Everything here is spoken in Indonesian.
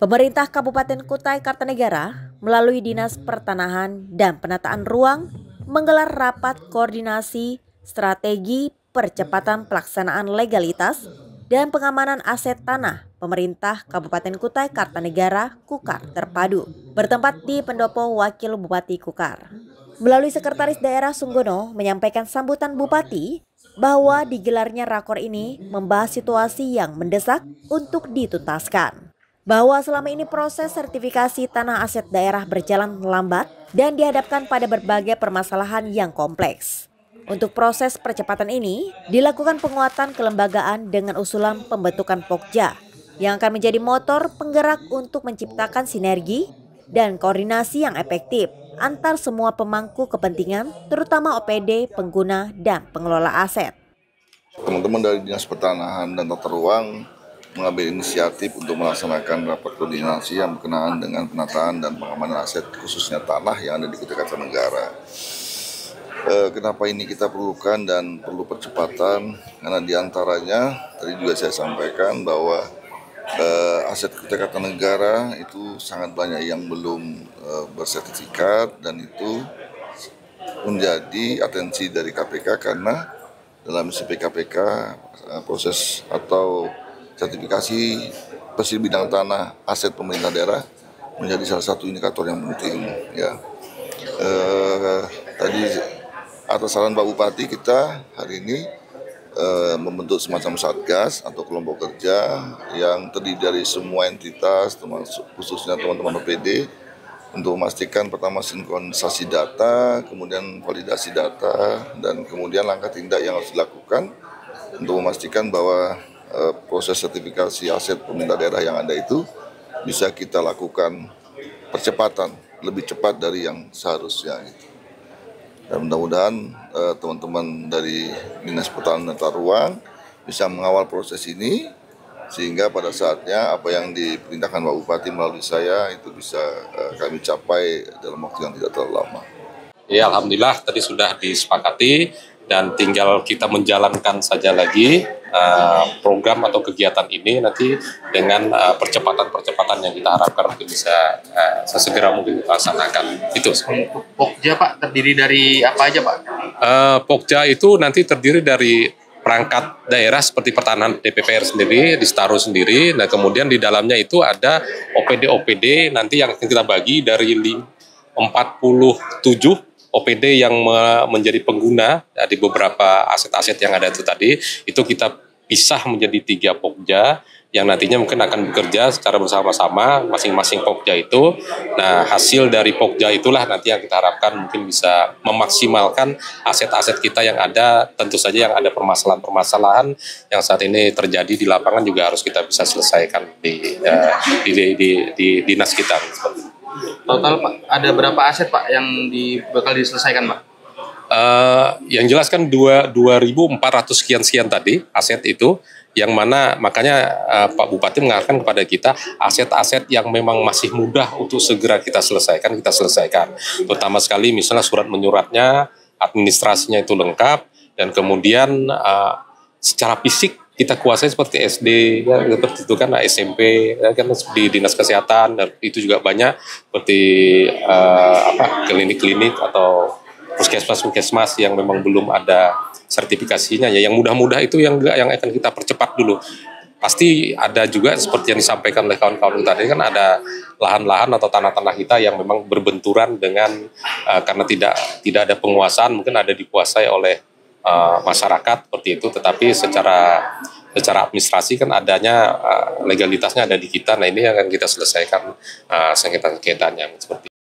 Pemerintah Kabupaten Kutai Kartanegara melalui Dinas Pertanahan dan Penataan Ruang menggelar rapat koordinasi strategi percepatan pelaksanaan legalitas dan pengamanan aset tanah pemerintah Kabupaten Kutai Kartanegara Kukar terpadu bertempat di Pendopo Wakil Bupati Kukar. Melalui Sekretaris Daerah Sunggono menyampaikan sambutan Bupati bahwa digelarnya rakor ini membahas situasi yang mendesak untuk dituntaskan. Bahwa selama ini proses sertifikasi tanah aset daerah berjalan lambat dan dihadapkan pada berbagai permasalahan yang kompleks. Untuk proses percepatan ini, dilakukan penguatan kelembagaan dengan usulan pembentukan Pokja yang akan menjadi motor penggerak untuk menciptakan sinergi dan koordinasi yang efektif antar semua pemangku kepentingan, terutama OPD, pengguna, dan pengelola aset. Teman-teman dari Dinas Pertanahan dan Tata Ruang mengambil inisiatif untuk melaksanakan rapat koordinasi yang berkenaan dengan penataan dan pengamanan aset khususnya tanah yang ada di Kutai Kartanegara. Kenapa ini kita perlukan dan perlu percepatan? Karena diantaranya tadi juga saya sampaikan bahwa aset Kutai Kartanegara itu sangat banyak yang belum bersertifikat dan itu menjadi atensi dari KPK karena dalam SPK KPK proses atau sertifikasi pesisir bidang tanah aset pemerintah daerah menjadi salah satu indikator yang penting. Ya, tadi atas saran Pak Bupati kita hari ini membentuk semacam satgas atau kelompok kerja yang terdiri dari semua entitas, termasuk khususnya teman-teman OPD, untuk memastikan pertama sinkronisasi data, kemudian validasi data, dan kemudian langkah tindak yang harus dilakukan untuk memastikan bahwa proses sertifikasi aset pemerintah daerah yang ada itu bisa kita lakukan percepatan lebih cepat dari yang seharusnya. Dan mudah-mudahan teman-teman dari Dinas Pertanahan dan Tata Ruang bisa mengawal proses ini sehingga pada saatnya apa yang diperintahkan Pak Bupati melalui saya itu bisa kami capai dalam waktu yang tidak terlalu lama. Ya, alhamdulillah tadi sudah disepakati dan tinggal kita menjalankan saja lagi program atau kegiatan ini nanti dengan percepatan-percepatan yang kita harapkan mungkin bisa sesegera mungkin dilaksanakan. Itu. Pokja Pak terdiri dari apa aja Pak? Pokja itu nanti terdiri dari perangkat daerah seperti pertanahan DPPR sendiri, di Setaro sendiri. Nah kemudian di dalamnya itu ada OPD-OPD nanti yang akan kita bagi dari 47 OPD yang menjadi pengguna di beberapa aset-aset yang ada itu tadi, itu kita pisah menjadi 3 Pokja yang nantinya mungkin akan bekerja secara bersama-sama masing-masing Pokja itu. Nah hasil dari Pokja itulah nanti yang kita harapkan mungkin bisa memaksimalkan aset-aset kita yang ada. Tentu saja yang ada permasalahan-permasalahan yang saat ini terjadi di lapangan juga harus kita bisa selesaikan di dinas kita. Total Pak, ada berapa aset Pak yang bakal diselesaikan Pak? Yang jelas kan 2.400 sekian tadi aset itu, yang mana makanya Pak Bupati mengarahkan kepada kita aset-aset yang memang masih mudah untuk segera kita selesaikan. Terutama sekali misalnya surat menyuratnya, administrasinya itu lengkap, dan kemudian secara fisik kita kuasai seperti SD, ya, seperti itu kan SMP, ya, kan di dinas kesehatan, dan itu juga banyak seperti klinik-klinik atau puskesmas yang memang belum ada sertifikasinya. Ya, yang mudah-mudah itu yang akan kita percepat dulu. Pasti ada juga seperti yang disampaikan oleh kawan-kawan tadi kan ada lahan-lahan atau tanah-tanah kita yang memang berbenturan dengan karena tidak ada penguasaan, mungkin ada dikuasai oleh masyarakat seperti itu, tetapi secara administrasi kan adanya legalitasnya ada di kita. Nah ini akan kita selesaikan sengketa-sengketanya seperti itu.